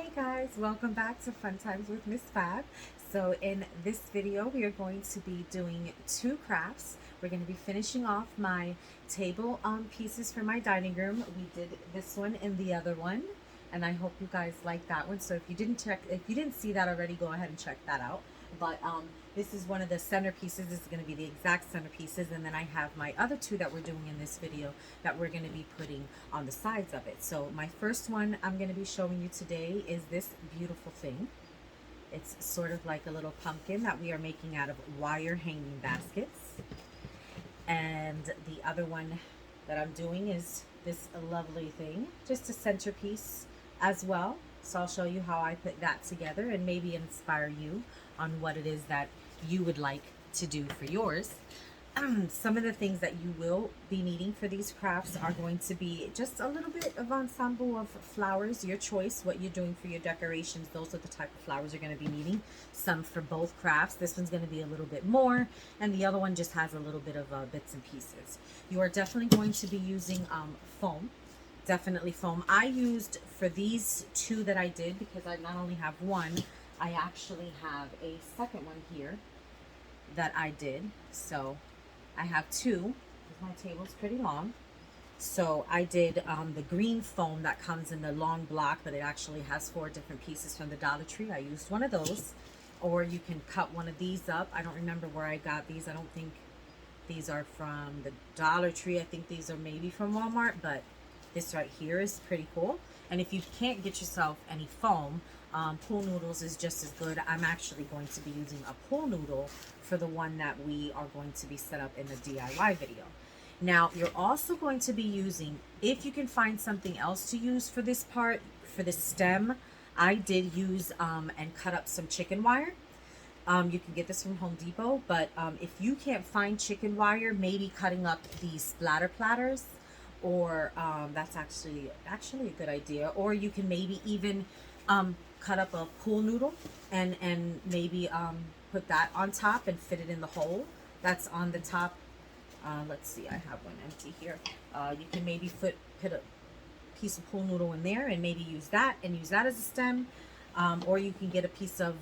Hey guys, welcome back to Fun Times with Miss Fab. So in this video we are going to be doing two crafts. We're going to be finishing off my table pieces for my dining room. We did this one and the other one, and I hope you guys like that one. So if you didn't see that already, go ahead and check that out. But this is one of the centerpieces. This is going to be the exact centerpieces, and then I have my other two that we're doing in this video that we're going to be putting on the sides of it. So my first one I'm going to be showing you today is this beautiful thing. It's sort of like a little pumpkin that we are making out of wire hanging baskets. And the other one that I'm doing is this lovely thing, just a centerpiece as well. So I'll show you how I put that together and maybe inspire you on what it is that you would like to do for yours. Some of the things that you will be needing for these crafts are going to be just a little bit of ensemble of flowers, your choice, what you're doing for your decorations. Those are the type of flowers you're going to be needing. Some for both crafts. This one's going to be a little bit more, and the other one just has a little bit of bits and pieces. You are definitely going to be using foam. Definitely foam. I used for these two that I did, because I not only have one, I actually have a second one here that I did. So I have two, because my table's pretty long. So I did the green foam that comes in the long block, but it actually has 4 different pieces from the Dollar Tree. I used one of those. Or you can cut one of these up. I don't remember where I got these. I don't think these are from the Dollar Tree. I think these are maybe from Walmart, but this right here is pretty cool. And if you can't get yourself any foam, pool noodles is just as good. I'm actually going to be using a pool noodle for the one that we are going to be set up in the DIY video. Now, you're also going to be using, if you can find something else to use for this part, for the stem, I did use and cut up some chicken wire. You can get this from Home Depot, but if you can't find chicken wire, maybe cutting up these splatter platters, or that's actually a good idea. Or you can maybe even cut up a pool noodle and maybe put that on top and fit it in the hole that's on the top. Let's see, I have one empty here. You can maybe put a piece of pool noodle in there and maybe use that as a stem. Or you can get a piece of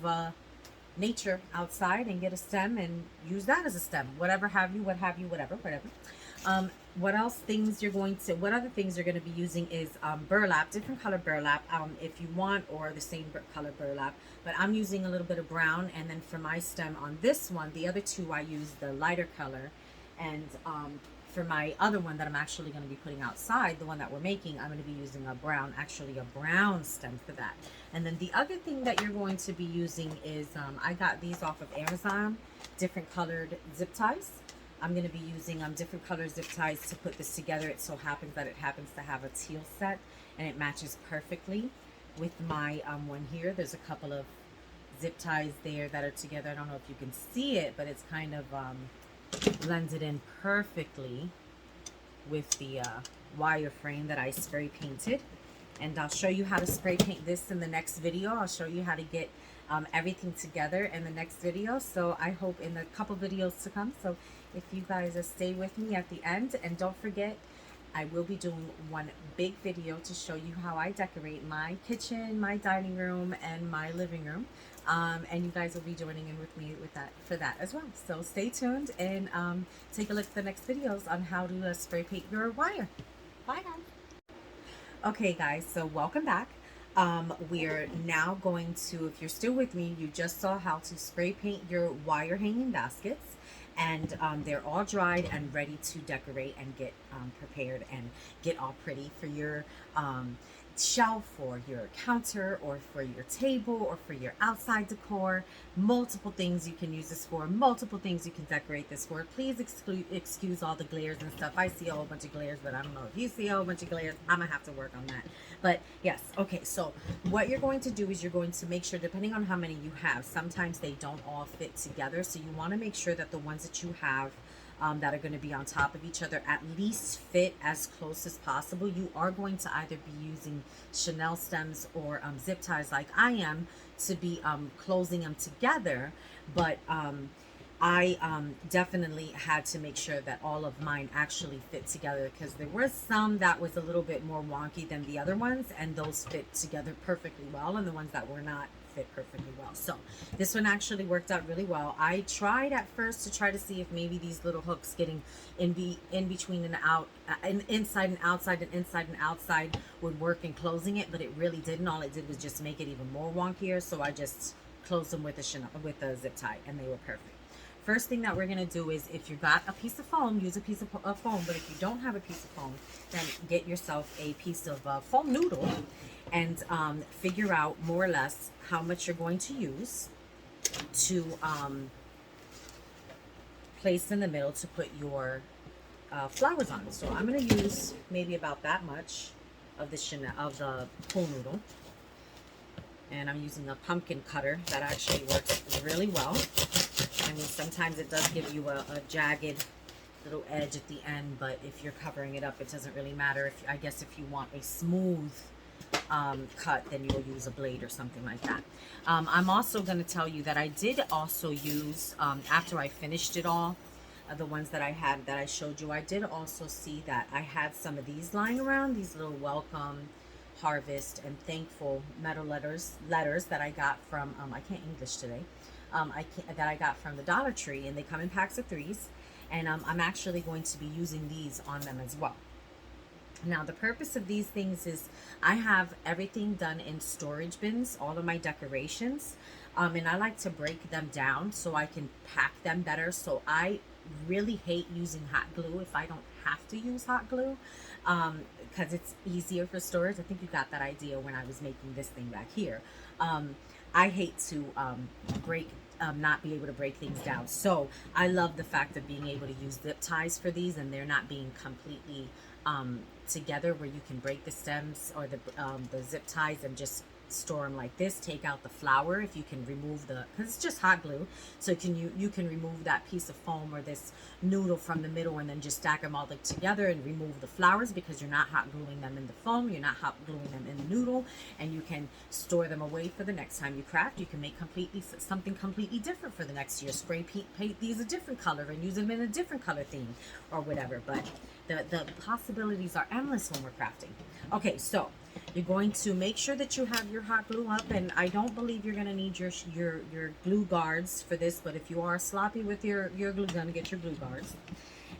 nature outside and get a stem and use that as a stem. Whatever have you, whatever. What other things you're going to be using is burlap, different color burlap, if you want, or the same color burlap. But I'm using a little bit of brown, and then for my stem on this one, the other two I use the lighter color, and for my other one that I'm actually going to be putting outside, the one that we're making, I'm going to be using a brown stem for that. And then the other thing that you're going to be using is, I got these off of Amazon, different colored zip ties. I'm going to be using different color zip ties to put this together. It so happens that it happens to have a teal set, and it matches perfectly with my one here. There's a couple of zip ties there that are together. I don't know if you can see it, but it's kind of blended in perfectly with the wire frame that I spray painted. And I'll show you how to spray paint this in the next video. I'll show you how to get everything together in the next video. So I hope in a couple videos to come. So if you guys stay with me at the end, and don't forget, I will be doing one big video to show you how I decorate my kitchen, my dining room, and my living room. And you guys will be joining in with me for that as well. So stay tuned and take a look at the next videos on how to spray paint your wire. Bye guys. Okay guys, so welcome back. We're now going to, if you're still with me, you just saw how to spray paint your wire hanging baskets. And they're all dried and ready to decorate and get prepared and get all pretty for your shelf, or your counter, or for your table, or for your outside decor. Multiple things you can use this for, multiple things you can decorate this for. Please excuse all the glares and stuff. I see a whole bunch of glares, but I don't know if you see a whole bunch of glares. I'm gonna have to work on that. But yes, okay, so what you're going to do is you're going to make sure, depending on how many you have, sometimes they don't all fit together, so you want to make sure that the ones that you have that are going to be on top of each other at least fit as close as possible. You are going to either be using Chanel stems or zip ties like I am to be closing them together, but I definitely had to make sure that all of mine actually fit together, because there were some that was a little bit more wonky than the other ones, and those fit together perfectly well, and the ones that were not fit perfectly well. So this one actually worked out really well. I tried at first to try to see if maybe these little hooks getting in between and out, inside and outside and inside and outside would work in closing it, but it really didn't. All it did was just make it even more wonkier. So I just closed them with a zip tie, and they were perfect. First thing that we're going to do is, if you got a piece of foam, use a piece of foam. But if you don't have a piece of foam, then get yourself a piece of foam noodle, and figure out more or less how much you're going to use to place in the middle to put your flowers on. So I'm going to use maybe about that much of the pool noodle. And I'm using a pumpkin cutter that actually works really well. I mean, sometimes it does give you a jagged little edge at the end, but if you're covering it up, it doesn't really matter. I guess if you want a smooth cut, then you'll use a blade or something like that. I'm also going to tell you that I did also use, after I finished it all, the ones that I had that I showed you, I did also see that I had some of these lying around, these little welcome, harvest, and thankful metal letters that I got from, I can't English today, that I got from the Dollar Tree, and they come in packs of 3s, and I'm actually going to be using these on them as well. Now, the purpose of these things is I have everything done in storage bins, all of my decorations, and I like to break them down so I can pack them better. So I really hate using hot glue if I don't have to use hot glue, because it's easier for storage. I think you got that idea when I was making this thing back here. I hate to not be able to break things down. So I love the fact of being able to use zip ties for these, and they're not being completely together, where you can break the stems or the zip ties and just store them like this. Take out the flower if you can remove because it's just hot glue, so you can remove that piece of foam or this noodle from the middle, and then just stack them all together and remove the flowers, because you're not hot gluing them in the foam, you're not hot gluing them in the noodle, and you can store them away for the next time you craft. You can make something completely different for the next year. Spray paint these a different color and use them in a different color theme or whatever. But the possibilities are endless when we're crafting. Okay, so you're going to make sure that you have your hot glue up, and I don't believe you're going to need your glue guards for this, but if you are sloppy with your glue gun, get your glue guards.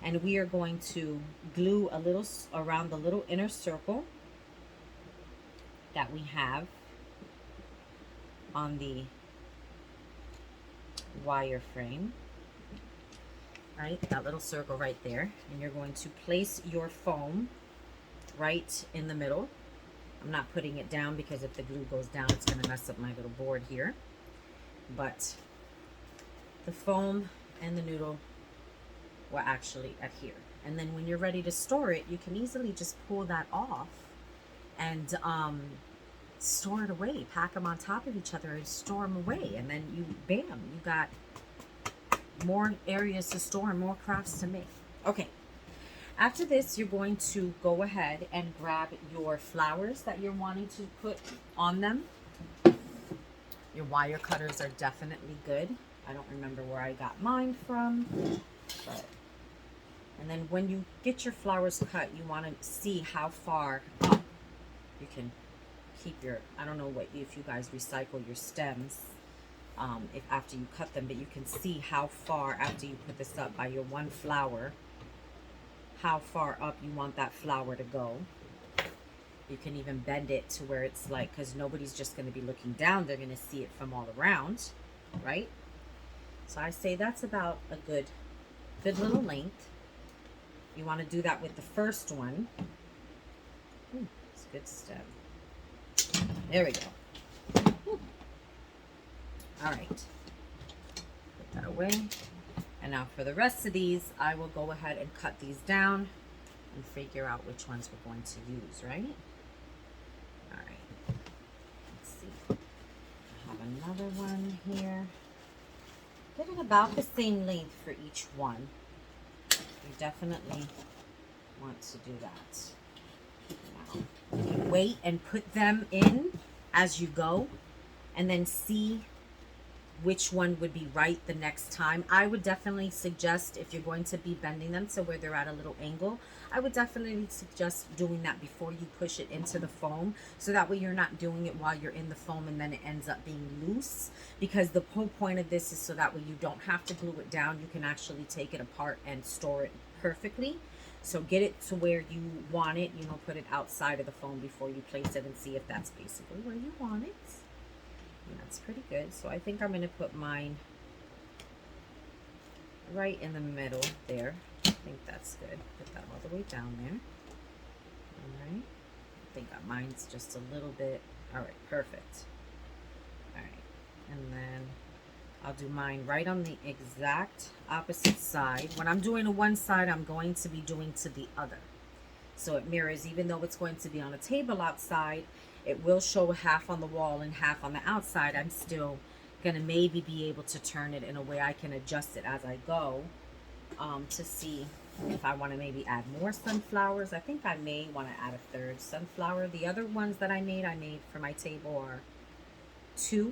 And we are going to glue a little around the little inner circle that we have on the wire frame. Right, that little circle right there, and you're going to place your foam right in the middle. I'm not putting it down, because if the glue goes down, it's going to mess up my little board here. But the foam and the noodle will actually adhere. And then when you're ready to store it, you can easily just pull that off and store it away. Pack them on top of each other and store them away. And then bam, you got more areas to store and more crafts to make. Okay. After this, you're going to go ahead and grab your flowers that you're wanting to put on them. Your wire cutters are definitely good. I don't remember where I got mine from, and then when you get your flowers cut, you want to see how far up you can keep your, I don't know if you guys recycle your stems if after you cut them, but you can see how far after you put this up by your one flower, how far up you want that flower to go. You can even bend it to where it's like, because nobody's just going to be looking down, they're going to see it from all around, right? So I say that's about a good little length. You want to do that with the first one. Ooh, it's a good stem. There we go. Ooh. All right, put that away. And now for the rest of these, I will go ahead and cut these down and figure out which ones we're going to use, right? All right, let's see. I have another one here. Get it about the same length for each one. You definitely want to do that. Now, you can wait and put them in as you go, and then see which one would be right the next time. I would definitely suggest, if you're going to be bending them to where they're at a little angle, I would definitely suggest doing that before you push it into the foam, so that way you're not doing it while you're in the foam and then it ends up being loose, because the whole point of this is so that way you don't have to glue it down. You can actually take it apart and store it perfectly. So get it to where you want it, you know, put it outside of the foam before you place it and see if that's basically where you want it. And that's pretty good. So I think I'm going to put mine right in the middle there. I think that's good. Put that all the way down there. All right. I think mine's just a little bit. All right, perfect. All right. And then I'll do mine right on the exact opposite side. When I'm doing to one side, I'm going to be doing to the other. So it mirrors, even though it's going to be on a table outside, it will show half on the wall and half on the outside. I'm still going to maybe be able to turn it in a way I can adjust it as I go, to see if I want to maybe add more sunflowers. I think I may want to add a third sunflower. The other ones that I made for my table are 2.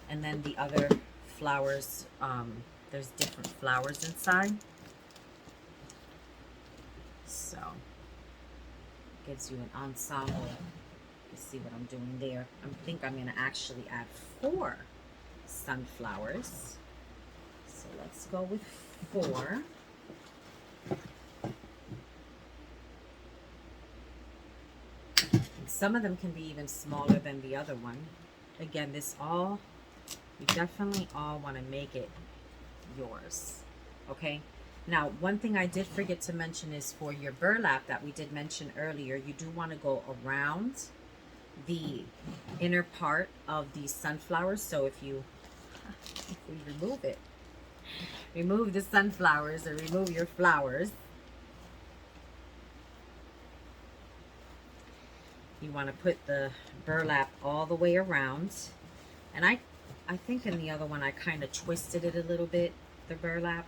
And then the other flowers, there's different flowers inside. So gives you an ensemble. You see what I'm doing there. I think I'm going to actually add 4 sunflowers. So let's go with 4. And some of them can be even smaller than the other one. Again, you definitely all want to make it yours. Okay. Now, one thing I did forget to mention is for your burlap that we did mention earlier, you do want to go around the inner part of these sunflowers. So if we remove the sunflowers or remove your flowers, you want to put the burlap all the way around. And I think in the other one I kind of twisted it a little bit, the burlap,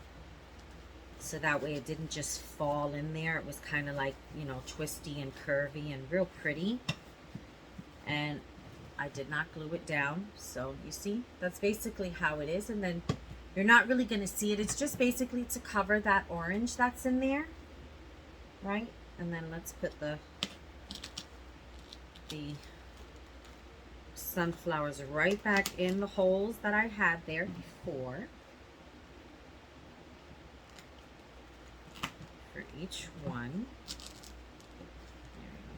so that way it didn't just fall in there. It was kind of like, you know, twisty and curvy and real pretty. And I did not glue it down. So you see, that's basically how it is. And then you're not really going to see it. It's just basically to cover that orange that's in there, right? And then let's put the sunflowers right back in the holes that I had there before. For each one.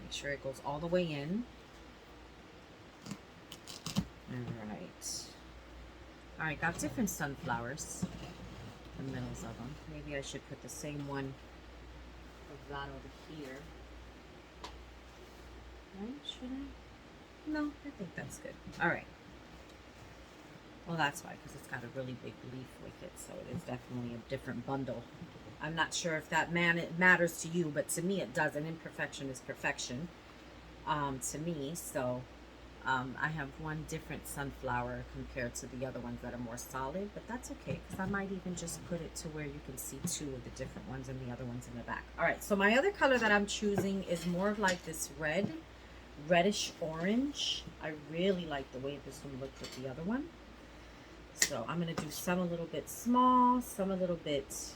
Make sure it goes all the way in. All right, got different sunflowers, the middles of them. Maybe I should put the same one of that over here. Right, should I? No, I think that's good. All right. Well, that's why, because it's got a really big leaf with it, so it is definitely a different bundle. I'm not sure if that matters to you, but to me it does. And imperfection is perfection, to me. So I have one different sunflower compared to the other ones that are more solid, but that's okay, because I might even just put it to where you can see 2 of the different ones and the other ones in the back. All right, so my other color that I'm choosing is more of like this reddish orange. I really like the way this one looked with the other one. So I'm going to do some a little bit small, some a little bit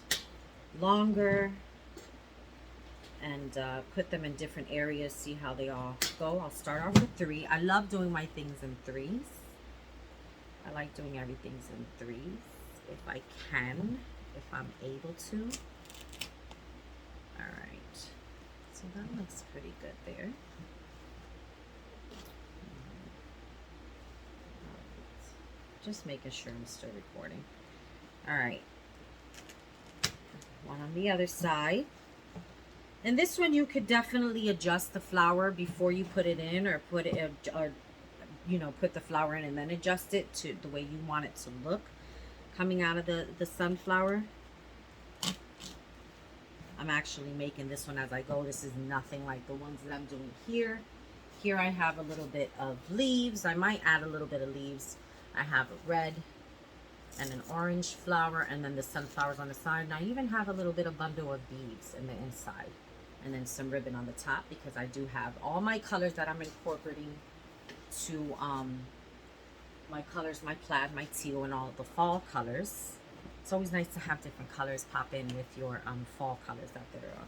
longer, and put them in different areas, see how they all go. I'll start off with 3. I love doing my things in 3s. I like doing everything in 3s if I can, if I'm able to. All right, so that looks pretty good there. Just making sure I'm still recording. All right, one on the other side. And this one you could definitely adjust the flower before you put it in, or put the flower in and then adjust it to the way you want it to look coming out of the sunflower. I'm actually making this one as I go. This is nothing like the ones that I'm doing here. Here I have a little bit of leaves. I might add a little bit of leaves. I have a red and an orange flower, and then the sunflowers on the side. And I even have a little bit of bundle of beads in the inside, and then some ribbon on the top, because I do have all my colors that I'm incorporating to my colors, my plaid, my teal, and all the fall colors. It's always nice to have different colors pop in with your fall colors out there. Are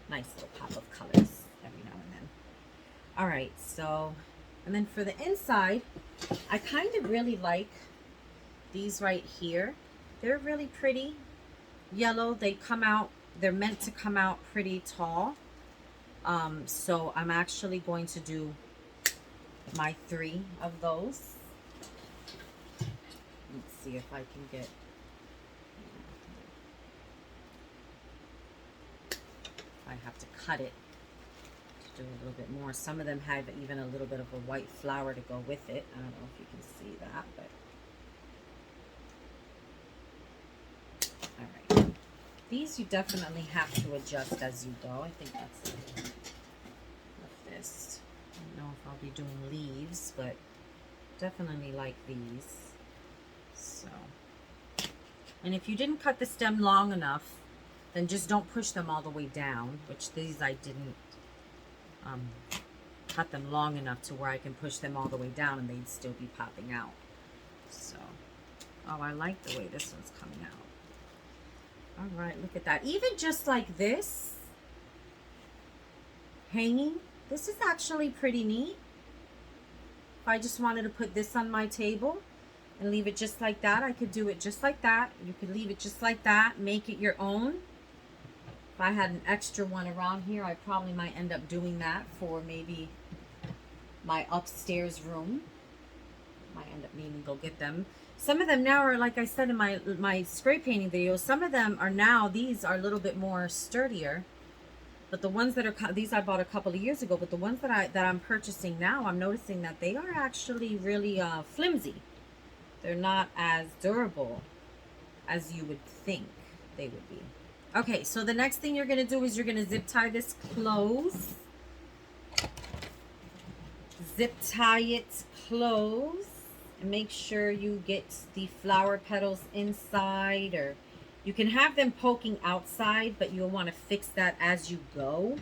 nice little pop of colors every now and then. All right, so, and then for the inside, I kind of really like these right here. They're really pretty yellow. They come out, they're meant to come out pretty tall. So I'm actually going to do my 3 of those. Let's see if I can get, I have to cut it to do a little bit more. Some of them have even a little bit of a white flower to go with it. I don't know if you can see that, but all right. These you definitely have to adjust as you go. I think that's it. Of this. I don't know if I'll be doing leaves, but definitely like these. So, and if you didn't cut the stem long enough, then just don't push them all the way down, which these I didn't cut them long enough to where I can push them all the way down and they'd still be popping out. So, oh, I like the way this one's coming out. All right, look at that. Even just like this, hanging, this is actually pretty neat. If I just wanted to put this on my table and leave it just like that, I could do it just like that. You could leave it just like that, make it your own. If I had an extra one around here, I probably might end up doing that for maybe my upstairs room. Might end up needing to go get them. Some of them now are, like I said in my spray painting video, some of them are now, these are a little bit more sturdier. But the ones that are, these I bought a couple of years ago, but the ones that I'm purchasing now, I'm noticing that they are actually really flimsy. They're not as durable as you would think they would be. Okay, so the next thing you're going to do is you're going to zip tie this close. Zip tie it close. And make sure you get the flower petals inside, or you can have them poking outside, but you'll want to fix that as you go.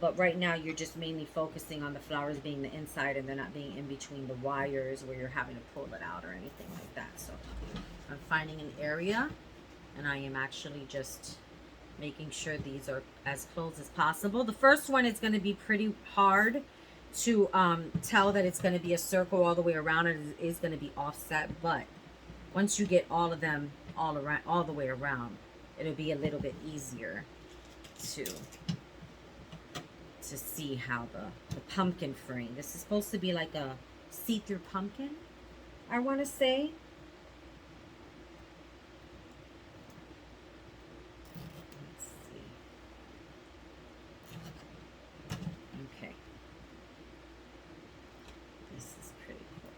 But right now you're just mainly focusing on the flowers being the inside and they're not being in between the wires where you're having to pull it out or anything like that. So I'm finding an area and I am actually just making sure these are as close as possible. The first one is going to be pretty hard to tell that it's going to be a circle all the way around. It is going to be offset, but once you get all of them all the way around, it'll be a little bit easier to see how the pumpkin frame. This is supposed to be like a see-through pumpkin, I want to say. Let's see. Okay. This is pretty cool.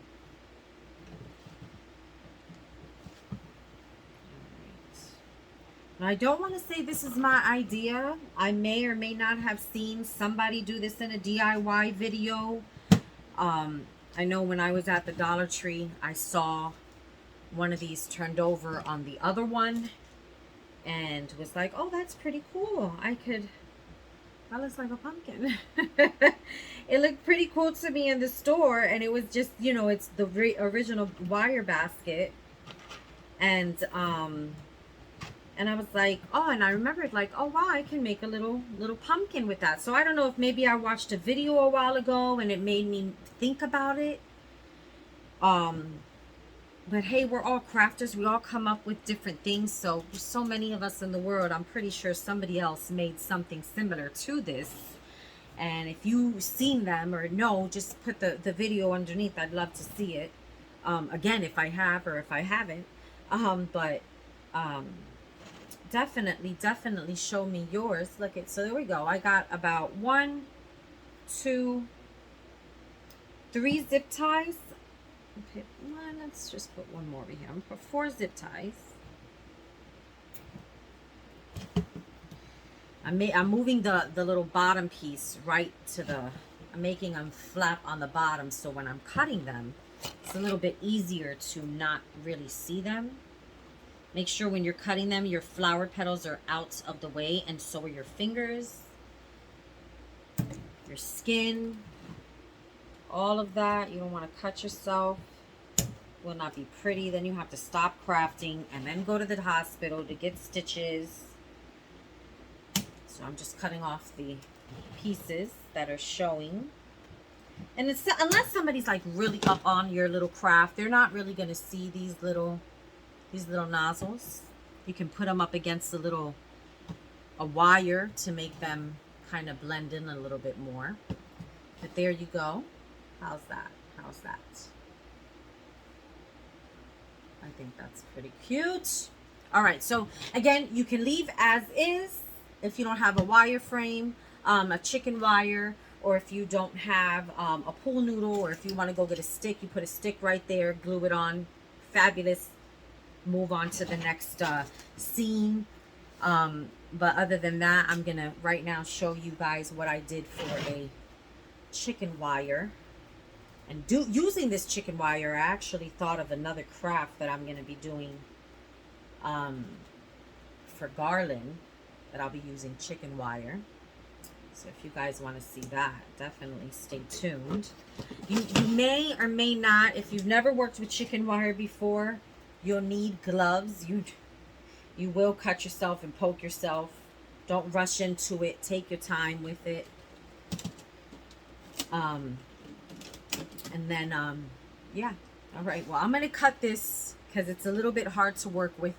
Now, I don't want to say this is my idea. I may or may not have seen somebody do this in a DIY video. I know when I was at the Dollar Tree, I saw one of these turned over on the other one and was like, oh, that's pretty cool. That looks like a pumpkin. It looked pretty cool to me in the store, and it was just, you know, it's the original wire basket. And I was like, oh, and I remembered like, oh wow, I can make a little pumpkin with that. So I don't know if maybe I watched a video a while ago and it made me think about it. But hey, we're all crafters. We all come up with different things. So there's so many of us in the world. I'm pretty sure somebody else made something similar to this. And if you've seen them or know, just put the video underneath. I'd love to see it. Again, if I have or if I haven't. Definitely show me yours. Look at, so there we go. I got about 1, 2, 3 zip ties. Okay, let's just put one more over here. I'm gonna put 4 zip ties. I'm moving the little bottom piece right to I'm making them flap on the bottom, so when I'm cutting them, it's a little bit easier to not really see them. Make sure when you're cutting them, your flower petals are out of the way, and so are your fingers, your skin. all of that. You don't want to cut yourself. Will not be pretty. Then you have to stop crafting and then go to the hospital to get stitches. So I'm just cutting off the pieces that are showing. And it's, unless somebody's like really up on your little craft, they're not really going to see these little nozzles. You can put them up against a wire to make them kind of blend in a little bit more. But there you go. How's that? How's that? I think that's pretty cute. All right, so again, you can leave as is if you don't have a wire frame, a chicken wire, or if you don't have a pool noodle, or if you want to go get a stick, you put a stick right there, glue it on. Fabulous. Move on to the next scene. But other than that, I'm going to right now show you guys what I did for a chicken wire. And using this chicken wire, I actually thought of another craft that I'm going to be doing for garland, that I'll be using chicken wire. So if you guys want to see that, definitely stay tuned. You may or may not, if you've never worked with chicken wire before, you'll need gloves. You will cut yourself and poke yourself. Don't rush into it. Take your time with it. And then, yeah. All right. Well, I'm going to cut this because it's a little bit hard to work with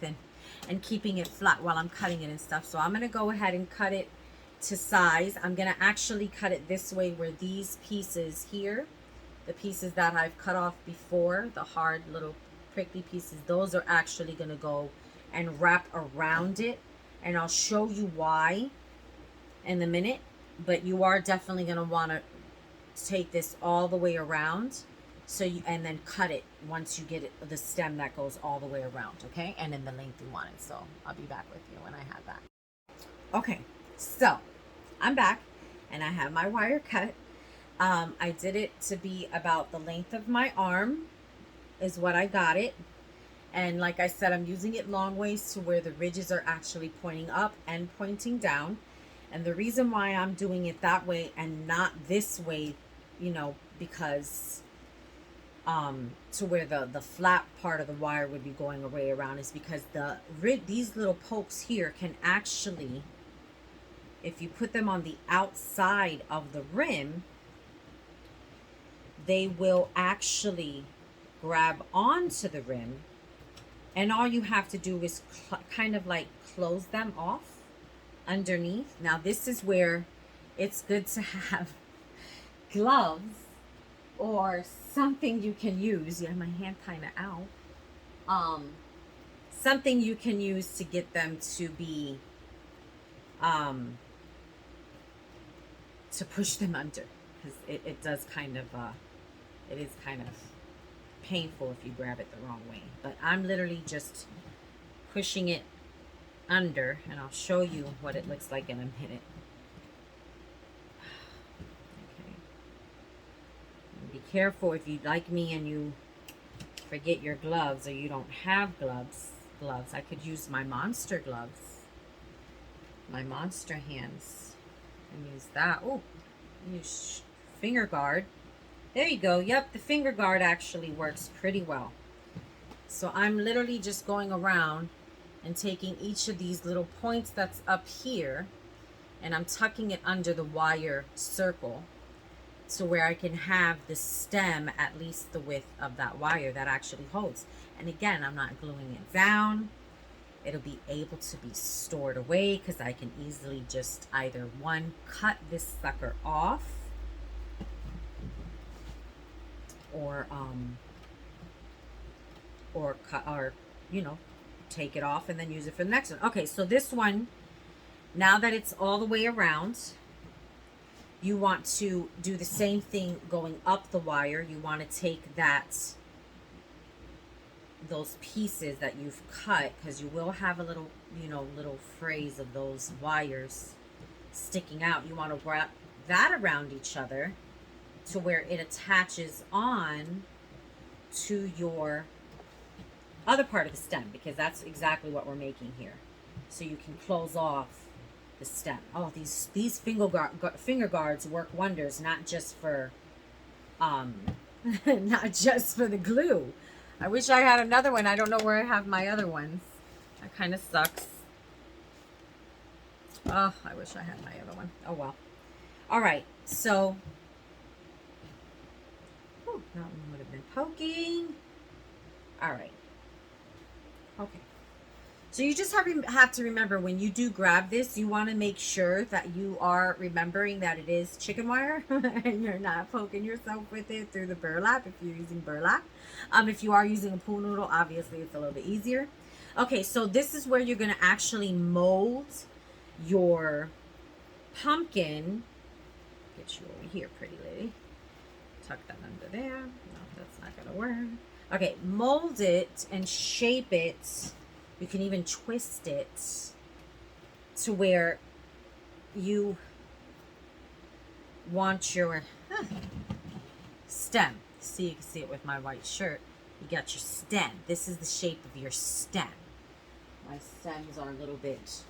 and keeping it flat while I'm cutting it and stuff. So I'm going to go ahead and cut it to size. I'm going to actually cut it this way, where these pieces here, the pieces that I've cut off before, the hard little prickly pieces, those are actually going to go and wrap around it. And I'll show you why in a minute. But you are definitely going to want to take this all the way around, so and then cut it once you get it, the stem that goes all the way around, okay? And in the length you want it. So I'll be back with you when I have that. Okay, so I'm back and I have my wire cut. I did it to be about the length of my arm is what I got it. And like I said, I'm using it long ways to where the ridges are actually pointing up and pointing down. And the reason why I'm doing it that way and not this way, you know, because to where the flat part of the wire would be going away around, is because these little pokes here can actually, if you put them on the outside of the rim, they will actually grab onto the rim, and all you have to do is kind of like close them off underneath. Now this is where it's good to have gloves or something you can use. Yeah, my hand kind of out. Something you can use to get them to be to push them under, because it does kind of it is kind of painful if you grab it the wrong way. But I'm literally just pushing it under, and I'll show you what it looks like in a minute. Okay. Be careful if you, like me, and you forget your gloves, or you don't have gloves. I could use my monster gloves, my monster hands, and use that. Oh, use finger guard. There you go. Yep, the finger guard actually works pretty well. So I'm literally just going around and taking each of these little points that's up here, and I'm tucking it under the wire circle to where I can have the stem at least the width of that wire that actually holds. And again, I'm not gluing it down. It'll be able to be stored away, because I can easily just either cut this sucker off, or you know, take it off and then use it for the next one. Okay, so this one, now that it's all the way around, you want to do the same thing going up the wire. You want to take those pieces that you've cut, because you will have a little, you know, little frays of those wires sticking out. You want to wrap that around each other to where it attaches on to your other part of the stem, because that's exactly what we're making here. So you can close off the stem. Oh, these finger guards work wonders, not just for um, not just for the glue. I wish I had another one. I don't know where I have my other ones. That kind of sucks. Oh, I wish I had my other one. Oh well. All right, so whew, that one would have been poking. All right. Okay. So you just have to remember when you do grab this, you want to make sure that you are remembering that it is chicken wire and you're not poking yourself with it through the burlap if you're using burlap. If you are using a pool noodle, obviously it's a little bit easier. Okay, so this is where you're going to actually mold your pumpkin. Get you over here, pretty lady. Tuck that under there. No, that's not going to work. Okay, mold it and shape it. You can even twist it to where you want your stem. See, you can see it with my white shirt. You got your stem. This is the shape of your stem. My stems are a little bit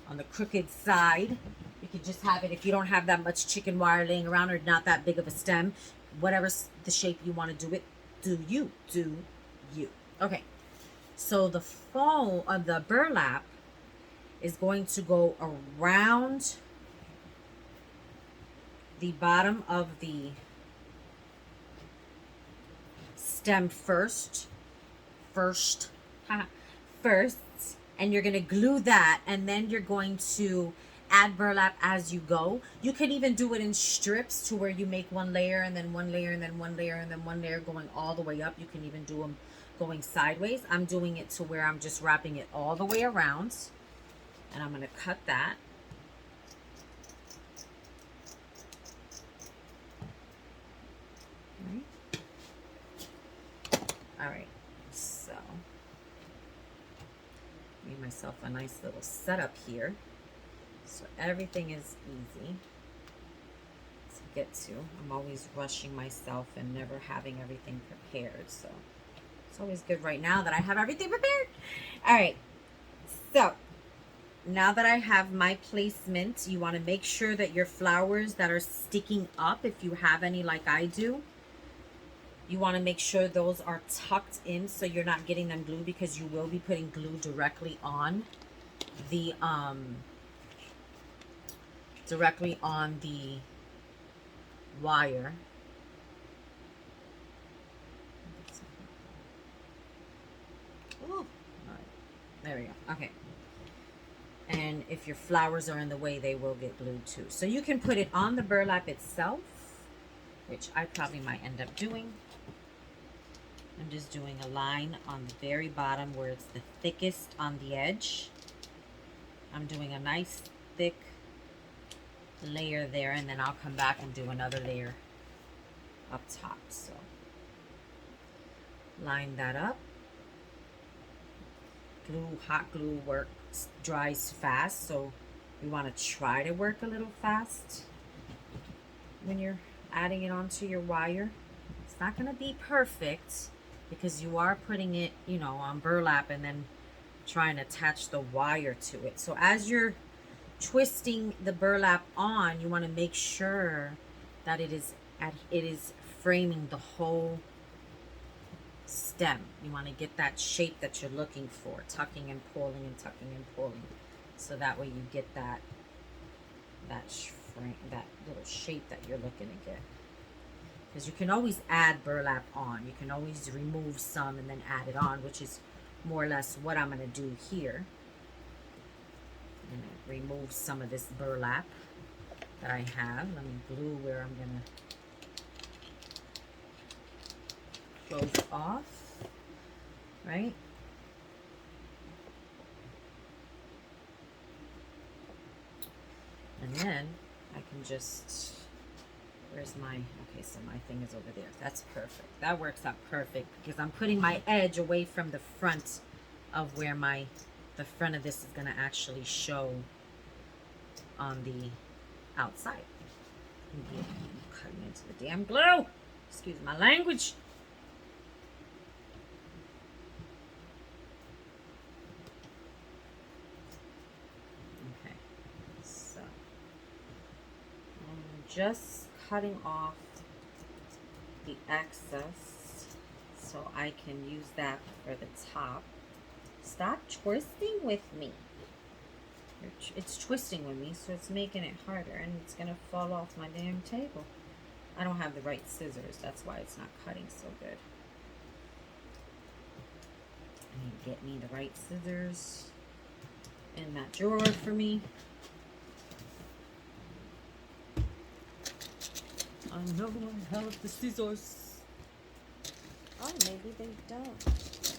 on the crooked side. You can just have it if you don't have that much chicken wire laying around or not that big of a stem. Whatever the shape you want to do it, do you. Okay. So the foam of the burlap is going to go around the bottom of the stem first, and you're going to glue that, and then you're going to add burlap as you go. You can even do it in strips to where you make one layer and then one layer and then one layer and then one layer going all the way up. You can even do them going sideways. I'm doing it to where I'm just wrapping it all the way around, and I'm going to cut that. All right, so made myself a nice little setup here, so everything is easy to get to. I'm always rushing myself and never having everything prepared, so it's always good right now that I have everything prepared. All right, so now that I have my placement, you want to make sure that your flowers that are sticking up, if you have any like I do, you want to make sure those are tucked in so you're not getting them glued, because you will be putting glue directly on the wire. Ooh, all right. There we go. Okay. And if your flowers are in the way, they will get glued too. So you can put it on the burlap itself, which I probably might end up doing. I'm just doing a line on the very bottom where it's the thickest on the edge. I'm doing a nice thick layer there, and then I'll come back and do another layer up top. So line that up. Glue, hot glue works, dries fast, so you want to try to work a little fast when you're adding it onto your wire. It's not going to be perfect because you are putting it, you know, on burlap and then trying to attach the wire to it. So as you're twisting the burlap on, you want to make sure that it is framing the whole stem. You want to get that shape that you're looking for, tucking and pulling and tucking and pulling, so that way you get that little shape that you're looking to get. Because you can always add burlap on. You can always remove some and then add it on, which is more or less what I'm going to do here. I'm going to remove some of this burlap that I have. Let me glue where I'm going to close off, right? And then I can just, where's my, okay, so my thing is over there. That's perfect. That works out perfect because I'm putting my edge away from the front of where the front of this is going to actually show on the outside. I'm cutting into the damn glue. Excuse my language. Okay, so I'm just cutting off the excess so I can use that for the top. Stop twisting with me. It's twisting with me, so it's making it harder, and it's gonna fall off my damn table. I don't have the right scissors, that's why it's not cutting so good. I need to get me the right scissors in that drawer for me. I know I have the scissors. Oh, maybe they don't.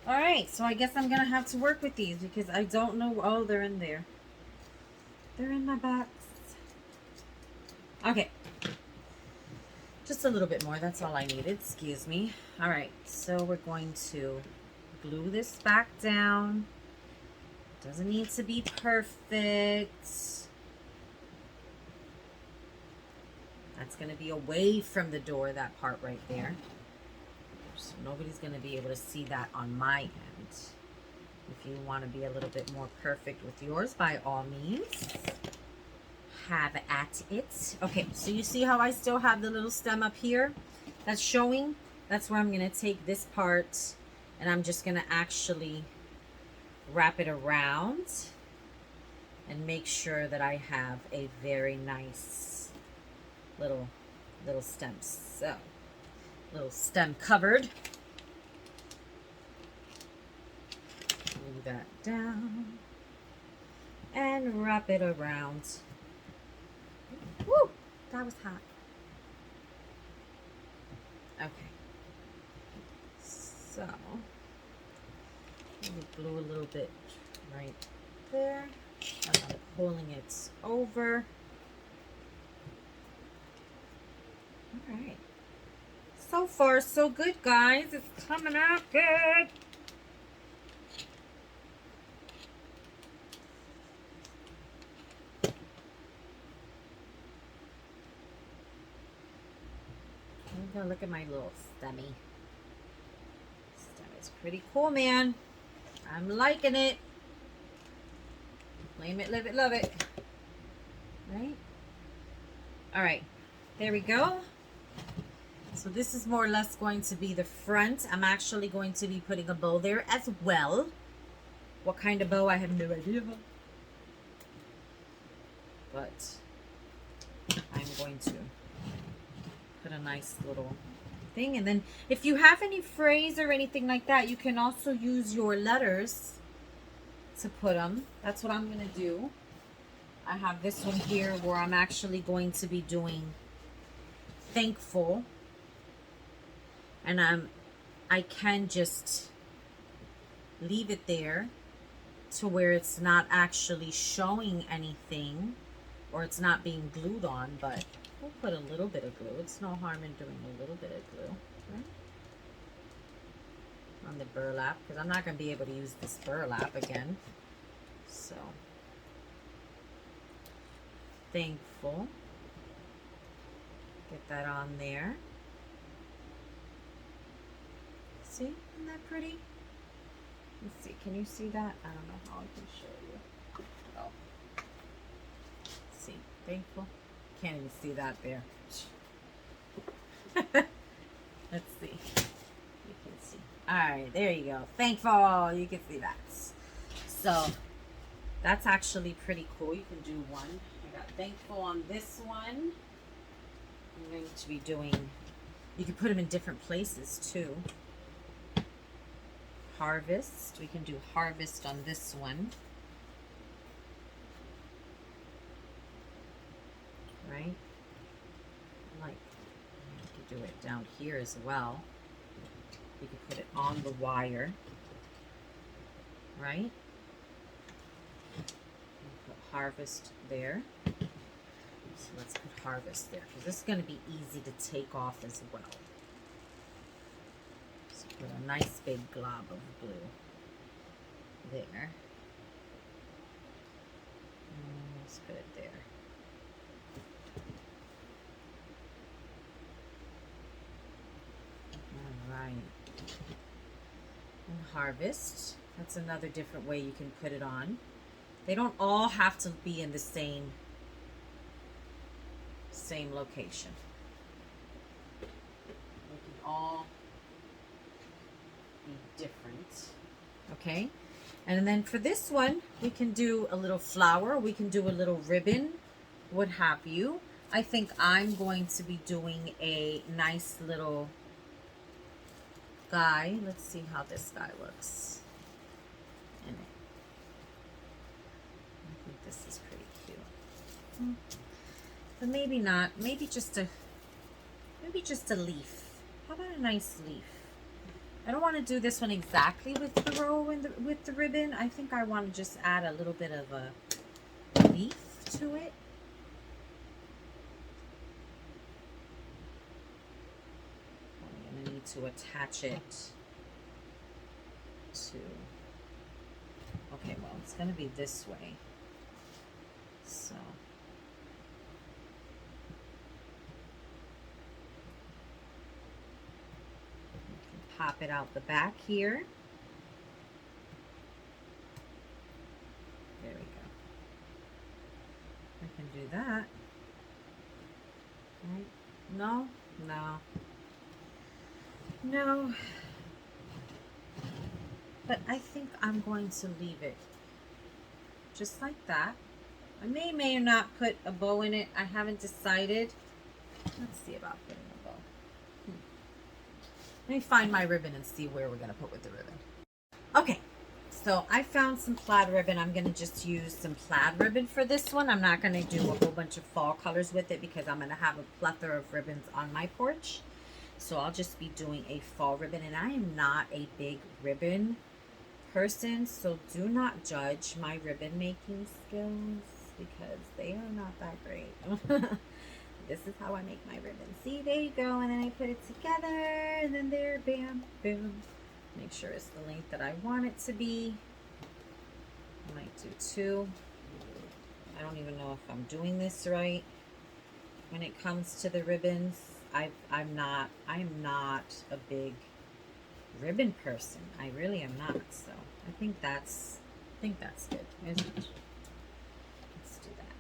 Alright, so I guess I'm going to have to work with these because I don't know. Oh, they're in there. They're in my box. Okay. Just a little bit more. That's all I needed. Excuse me. Alright, so we're going to glue this back down. Doesn't need to be perfect. That's going to be away from the door, that part right there. So nobody's going to be able to see that on my end. If you want to be a little bit more perfect with yours, by all means, have at it. Okay, so you see how I still have the little stem up here that's showing? That's where I'm going to take this part and I'm just going to actually wrap it around and make sure that I have a very nice little stem. So little stem covered. Glue that down and wrap it around. Woo! That was hot. Okay. So let me glue a little bit right there. I'm pulling it over. All right. So far, so good, guys. It's coming out good. I'm gonna look at my little stemmy. Stem is pretty cool, man. I'm liking it. Claim it, live it, love it. Right? All right. There we go. So this is more or less going to be the front. I'm actually going to be putting a bow there as well. What kind of bow, I have no idea. But I'm going to put a nice little thing. And then if you have any phrase or anything like that, you can also use your letters to put them. That's what I'm going to do. I have this one here where I'm actually going to be doing thankful. And I can just leave it there to where it's not actually showing anything or it's not being glued on, but we'll put a little bit of glue. It's no harm in doing a little bit of glue, right? On the burlap, because I'm not going to be able to use this burlap again. So, thankful. Get that on there. See, isn't that pretty? Let's see, can you see that? I don't know how I can show you. Oh. See, thankful. Can't even see that there. Let's see. You can see. Alright, there you go. Thankful. You can see that. So, that's actually pretty cool. You can do one. I got thankful on this one. I'm going to be doing, you can put them in different places too. Harvest. We can do harvest on this one. Right? Like, you could do it down here as well. You could put it on the wire. Right? Put harvest there. So let's put harvest there, because this is going to be easy to take off as well. So put a nice big glob of glue there. And let's put it there. All right. And harvest. That's another different way you can put it on. They don't all have to be in the same same location. They can all be different. Okay. And then for this one, we can do a little flower. We can do a little ribbon, what have you. I think I'm going to be doing a nice little guy. Let's see how this guy looks in it. I think this is pretty cute. But maybe not. Maybe just a leaf. How about a nice leaf? I don't want to do this one exactly with the row and with the ribbon. I think I want to just add a little bit of a leaf to it. I'm going to need to attach it to... Okay, well, it's going to be this way. So... pop it out the back here. There we go. I can do that. Right? No, no, no. But I think I'm going to leave it just like that. I may or not put a bow in it. I haven't decided. Let's see about putting a bow. Let me find my ribbon and see where we're going to put with the ribbon. Okay, so I found some plaid ribbon. I'm going to just use some plaid ribbon for this one. I'm not going to do a whole bunch of fall colors with it because I'm going to have a plethora of ribbons on my porch. So I'll just be doing a fall ribbon. And I am not a big ribbon person, so do not judge my ribbon making skills because they are not that great. This is how I make my ribbon. See, there you go. And then I put it together and then there, bam, boom. Make sure it's the length that I want it to be. I might do 2. I don't even know if I'm doing this right. When it comes to the ribbons, I'm not a big ribbon person. I really am not. So I think that's good, isn't it? Let's do that.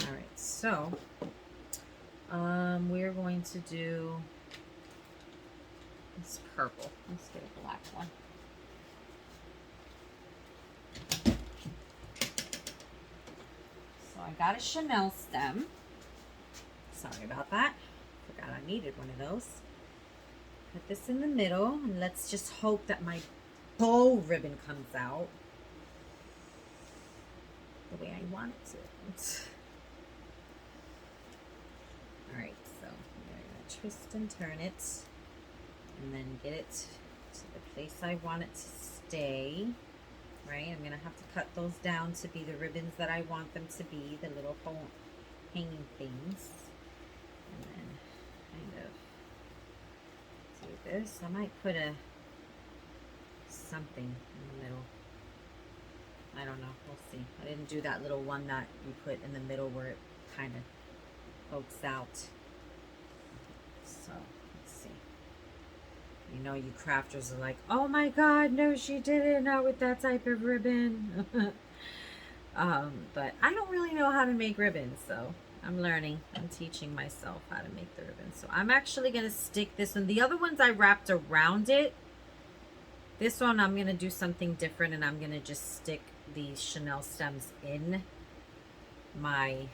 All right, so we're going to do this purple. Let's get a black one. So I got a Chanel stem. Sorry about that. Forgot I needed one of those. Put this in the middle, and let's just hope that my bow ribbon comes out the way I want it to. Alright, so we're going to twist and turn it, and then get it to the place I want it to stay. Right, I'm going to have to cut those down to be the ribbons that I want them to be, the little hanging things. And then kind of do this. I might put something in the middle. I don't know. We'll see. I didn't do that little one that you put in the middle where it kind of pokes out. So let's see. You know, you crafters are like, oh my God, no, she didn't. Not with that type of ribbon. But I don't really know how to make ribbons, so I'm learning. I'm teaching myself how to make the ribbon. So I'm actually going to stick this one. The other ones I wrapped around it. This one I'm going to do something different, and I'm going to just stick these Chanel stems in my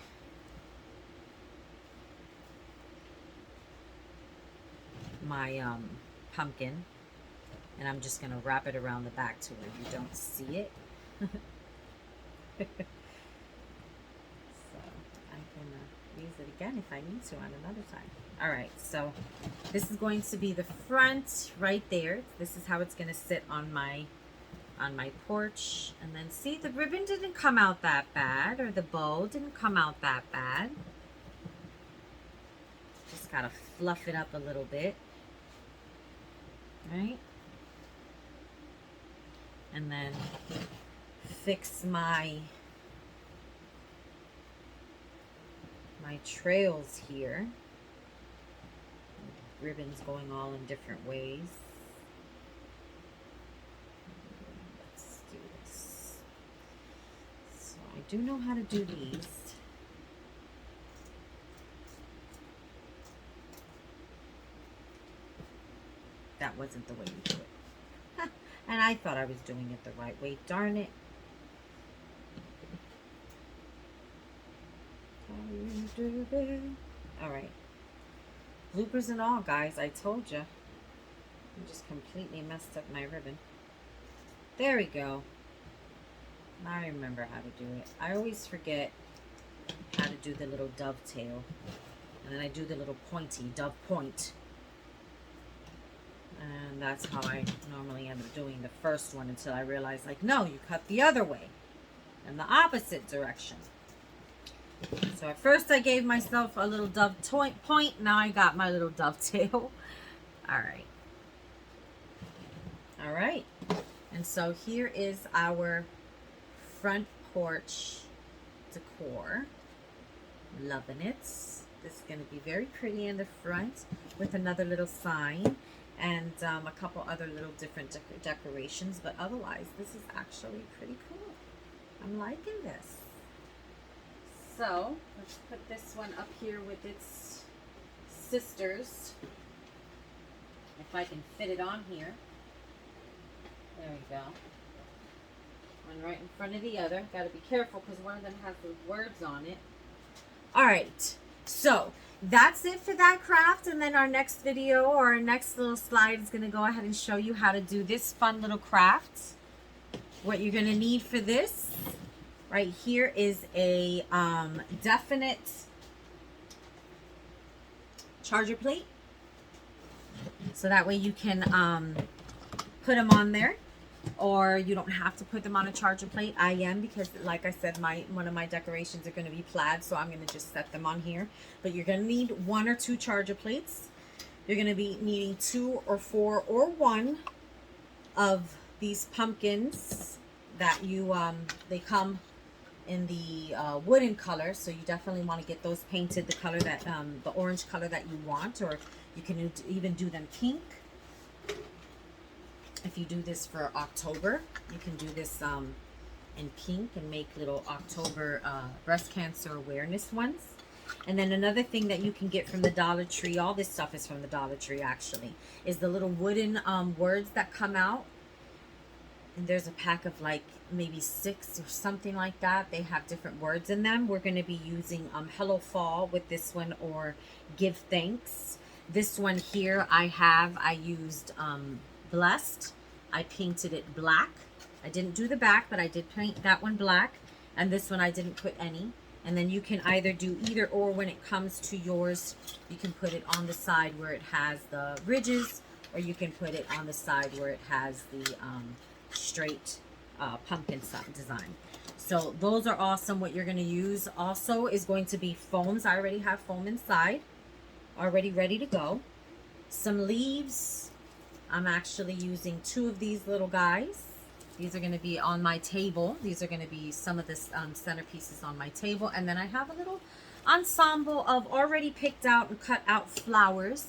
pumpkin, and I'm just going to wrap it around the back to where you don't see it. So I can use it again if I need to on another time. All right, so this is going to be the front right there. This is how it's going to sit on my porch. And then see, the ribbon didn't come out that bad, or the bow didn't come out that bad. Just got to fluff it up a little bit. Right? And then fix my trails here. Ribbons going all in different ways. Let's do this. So I I do know how to do these. That wasn't the way you do it. And I thought I was doing it the right way. Darn it. All right. Bloopers and all, guys. I told you. I just completely messed up my ribbon. There we go. I remember how to do it. I always forget how to do the little dovetail. And then I do the little pointy dove point. And that's how I normally end up doing the first one until I realize, like, no, you cut the other way in the opposite direction. So at first I gave myself a little dove point. Now I got my little dovetail. All right. All right. And so here is our front porch decor. Loving it. This is going to be very pretty in the front with another little sign and a couple other little different decorations. But otherwise, this is actually pretty cool. I'm liking this. So let's put this one up here with its sisters. If I can fit it on here. There we go. One right in front of the other. Got to be careful because one of them has the words on it. All right. So that's it for that craft. And then our next video or our next little slide is going to go ahead and show you how to do this fun little craft. What you're going to need for this right here is a definite charger plate. So that way you can put them on there. Or you don't have to put them on a charger plate. I am, because like I said, one of my decorations are going to be plaid, so I'm going to just set them on here. But you're going to need 1 or 2 charger plates. You're going to be needing 2 or 4 or 1 of these pumpkins that you they come in the wooden color, so you definitely want to get those painted the color that the orange color that you want, or you can even do them pink. If you do this for October, you can do this in pink and make little October breast cancer awareness ones. And then another thing that you can get from the Dollar Tree, all this stuff is from the Dollar Tree actually, is the little wooden words that come out. And there's a pack of like maybe 6 or something like that. They have different words in them. We're going to be using Hello Fall with this one, or Give Thanks. This one here I used Blessed. I painted it black. I didn't do the back, but I did paint that one black. And this one I didn't put any. And then you can either do either or when it comes to yours. You can put it on the side where it has the ridges, or you can put it on the side where it has the straight pumpkin design. So those are awesome. What you're going to use also is going to be foams. I already have foam inside, already ready to go. Some leaves. I'm actually using 2 of these little guys. These are going to be on my table. These are going to be some of the centerpieces on my table. And then I have a little ensemble of already picked out and cut out flowers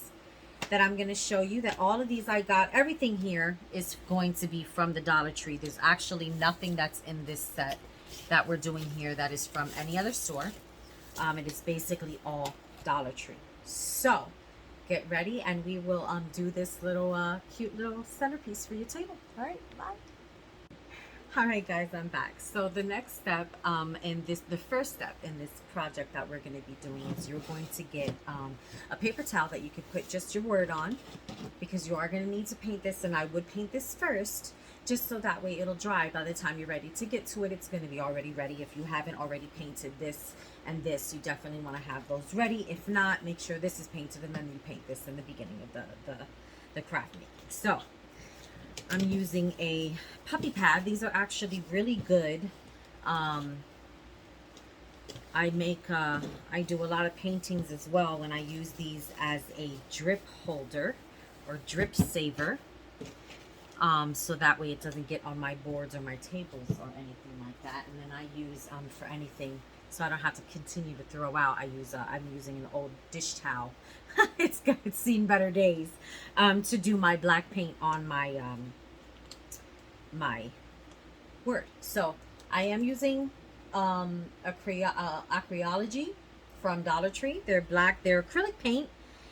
that I'm going to show you. That all of these I got. Everything here is going to be from the Dollar Tree. There's actually nothing that's in this set that we're doing here that is from any other store. It is basically all Dollar Tree. So get ready and we will do this little cute little centerpiece for your table. All right, bye. All right, guys, I'm back. So the next step the first step in this project that we're going to be doing is you're going to get a paper towel that you can put just your word on, because you are going to need to paint this, and I would paint this first just so that way it'll dry. By the time you're ready to get to it, it's going to be already ready. If you haven't already painted this and this, you definitely want to have those ready. If not, make sure this is painted and then you paint this in the beginning of the craft making. So I'm using a puppy pad. These are actually really good. I do a lot of paintings as well when I use these as a drip holder or drip saver. So that way it doesn't get on my boards or my tables or anything like that. And then I use for anything, so I don't have to continue to throw out. I'm using an old dish towel. It's seen better days to do my black paint on my my word. So I am using Acryology from Dollar Tree. They're black. Their acrylic paint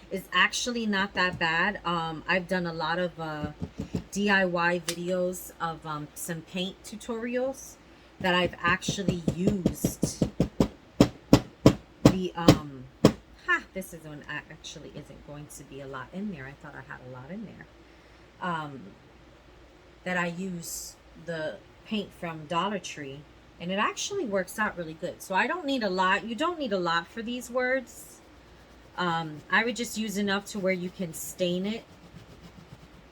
is actually not that bad. I've done a lot of DIY videos of some paint tutorials that I've actually used the this is one actually isn't going to be a lot in there. I thought I had a lot in there. That I use the paint from Dollar Tree, and it actually works out really good. So I don't need a lot. You don't need a lot for these words. I would just use enough to where you can stain it,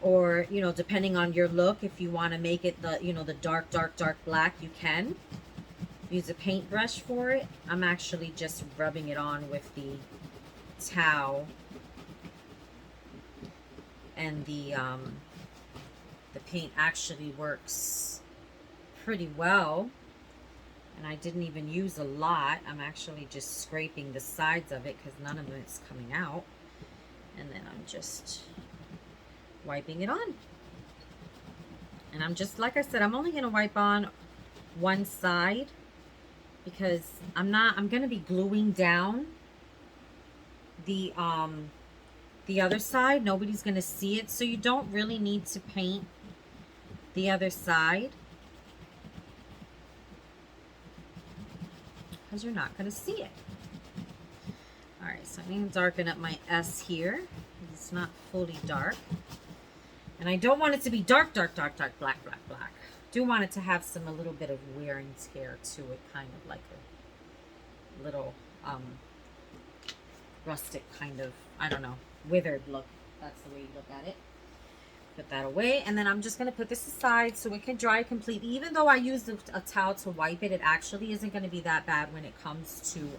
or, you know, depending on your look, if you want to make it the, you know, the dark black, you can use a paintbrush for it. I'm actually just rubbing it on with the towel, and the paint actually works pretty well, and I didn't even use a lot. I'm actually just scraping the sides of it because none of it's coming out, and then I'm just wiping it on. And I'm just, like I said, I'm only gonna wipe on one side because I'm gonna be gluing down the other side. Nobody's gonna see it, so you don't really need to paint the other side because you're not gonna see it. All right, so I'm gonna darken up my S here. It's not fully dark, and I don't want it to be dark, black. Do want it to have a little bit of wear and tear to it, kind of like a little rustic kind of, I don't know, withered look. That's the way you look at it. Put that away, and then I'm just going to put this aside so it can dry completely. Even though I used a towel to wipe it, it actually isn't going to be that bad when it comes to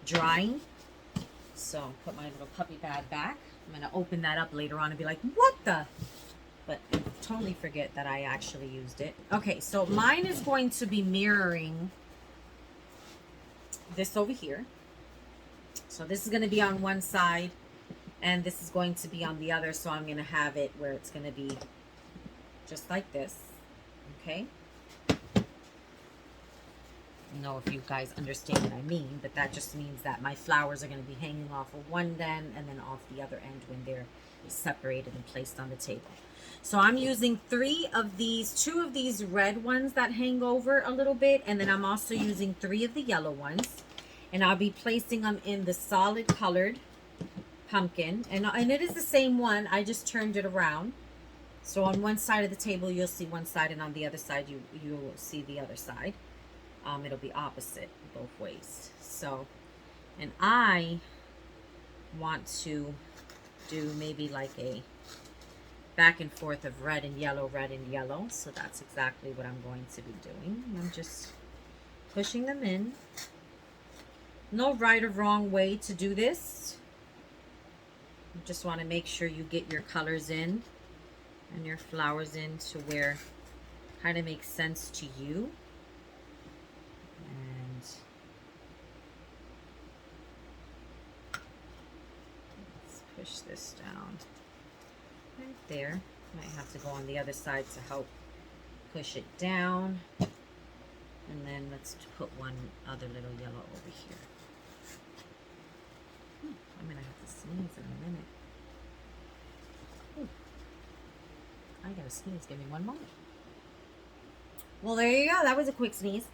drying. So put my little puppy pad back. I'm going to open that up later on and be like, what the? But totally forget that I actually used it. Okay, so mine is going to be mirroring this over here. So this is going to be on one side, and this is going to be on the other. So I'm going to have it where it's going to be just like this. Okay. I don't know if you guys understand what I mean, but that just means that my flowers are going to be hanging off of one end and then off the other end when they're separated and placed on the table. So I'm using two of these red ones that hang over a little bit, and then I'm also using 3 of the yellow ones. And I'll be placing them in the solid colored pumpkin. And it is the same one. I just turned it around. So on one side of the table, you'll see one side, and on the other side, you will see the other side. It'll be opposite both ways. So, and I want to do maybe like a back and forth of red and yellow. So that's exactly what I'm going to be doing. I'm just pushing them in. No right or wrong way to do this. You just want to make sure you get your colors in and your flowers in to where it kind of makes sense to you. And let's push this down right there. Might have to go on the other side to help push it down. And then let's put one other little yellow over here. I'm going to have to sneeze in a minute. Ooh. I got to sneeze. Give me one moment. Well, there you go. That was a quick sneeze.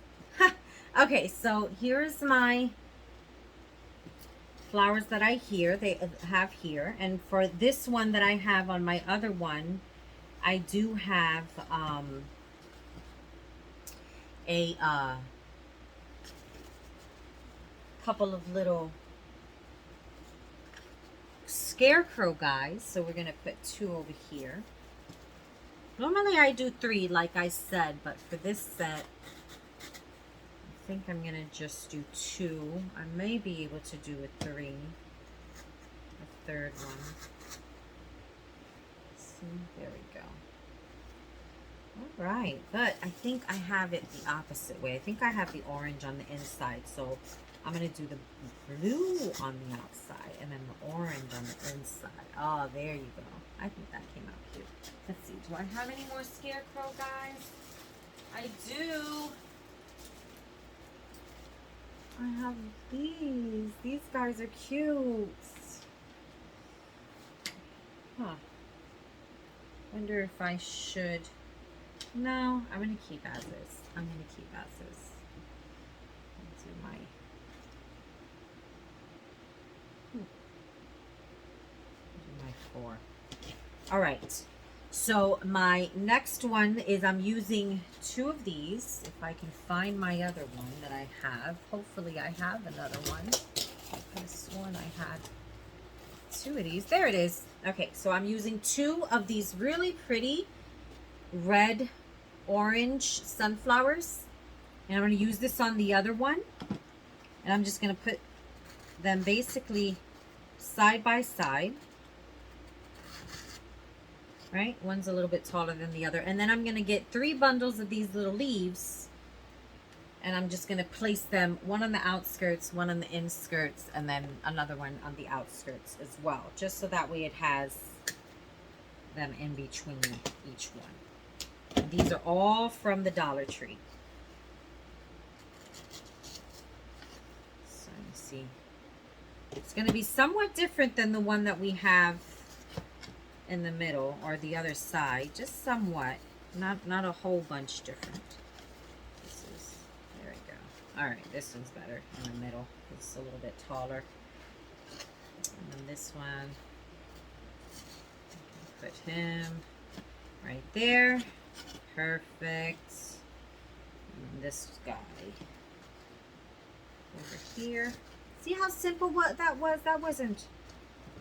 Okay, so here's my flowers that I have here. And for this one that I have on my other one, I do have a couple of little scarecrow guys. So we're going to put 2 over here. Normally I do 3 like I said, but for this set, I think I'm going to just do 2. I may be able to do a 3. A third one. See, there we go. All right, but I think I have it the opposite way. I think I have the orange on the inside, so I'm going to do the blue on the outside and then the orange on the inside. Oh, there you go. I think that came out cute. Let's see. Do I have any more scarecrow guys? I do. I have these. These guys are cute. Huh. Wonder if I should. No, I'm gonna keep as is. I'm gonna keep as is. Do my. Do my 4. All right. So my next one is I'm using 2 of these. If I can find my other one that I have. Hopefully I have another one. I could have sworn I had 2 of these. There it is. Okay, so I'm using 2 of these really pretty red orange sunflowers. And I'm going to use this on the other one. And I'm just going to put them basically side by side. Right? One's a little bit taller than the other. And then I'm going to get 3 bundles of these little leaves. And I'm just going to place them, one on the outskirts, one on the inskirts, and then another one on the outskirts as well. Just so that way it has them in between each one. And these are all from the Dollar Tree. So you see. It's going to be somewhat different than the one that we have in the middle or the other side, just somewhat, not a whole bunch different. This is, there we go. All right, this one's better in the middle. It's a little bit taller. And then this one, put him right there. Perfect. And this guy over here. See how simple what that was? That wasn't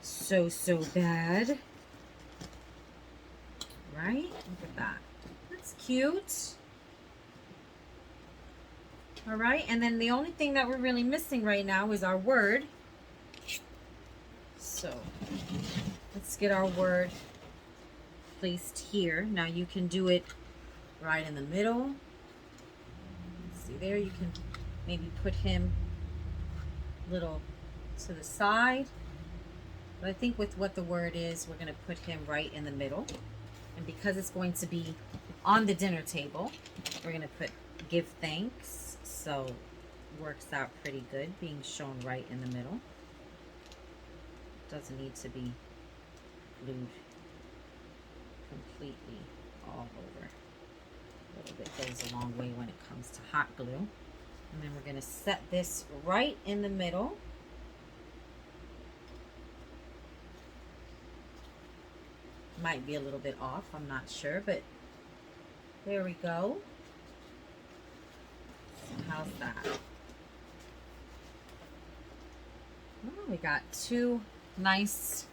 so bad. Right? Look at that. That's cute. All right. And then the only thing that we're really missing right now is our word. So let's get our word placed here. Now you can do it right in the middle. See there? You can maybe put him a little to the side. But I think with what the word is, we're going to put him right in the middle. And because it's going to be on the dinner table, we're going to put give thanks. So it works out pretty good being shown right in the middle. Doesn't need to be glued completely all over. A little bit goes a long way when it comes to hot glue. And then we're going to set this right in the middle. Might be a little bit off, I'm not sure, but there we go. So how's that? Oh, we got 2 nice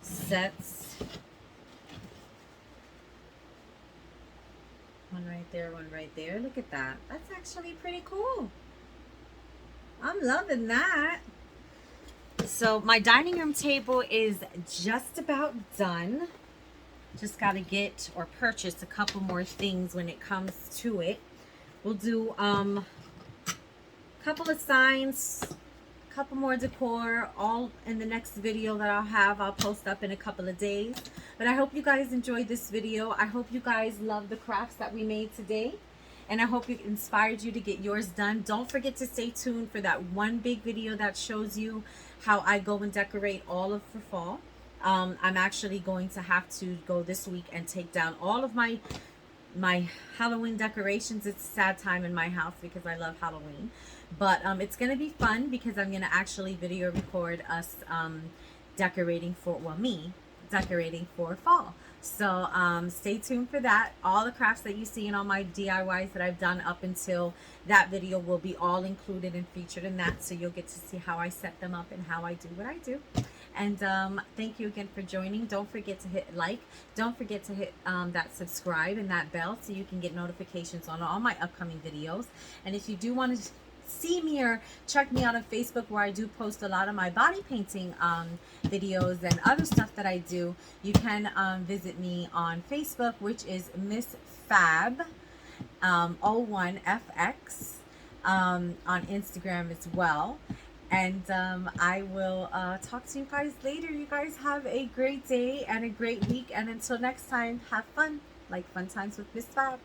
sets. One right there, one right there. Look at that. That's actually pretty cool. I'm loving that. So my dining room table is just about done. Just got to get or purchase a couple more things when it comes to it. We'll do a couple of signs, a couple more decor, all in the next video that I'll post up in a couple of days. But I hope you guys enjoyed this video. I hope you guys love the crafts that we made today. And I hope it inspired you to get yours done. Don't forget to stay tuned for that one big video that shows you how I go and decorate all of for fall. I'm actually going to have to go this week and take down all of my Halloween decorations. It's a sad time in my house because I love Halloween. But it's going to be fun because I'm going to actually video record us decorating for, well, me decorating for fall. So stay tuned for that. All the crafts that you see and all my DIYs that I've done up until that video will be all included and featured in that. So you'll get to see how I set them up and how I do what I do. And thank you again for joining. Don't forget to hit like. Don't forget to hit that subscribe and that bell so you can get notifications on all my upcoming videos. And if you do want to see me or check me out on Facebook, where I do post a lot of my body painting videos and other stuff that I do, you can visit me on Facebook, which is Miss Fab 01FX, on Instagram as well. And I will talk to you guys later. You guys have a great day and a great week. And until next time, have fun. Like fun times with Miss Fab.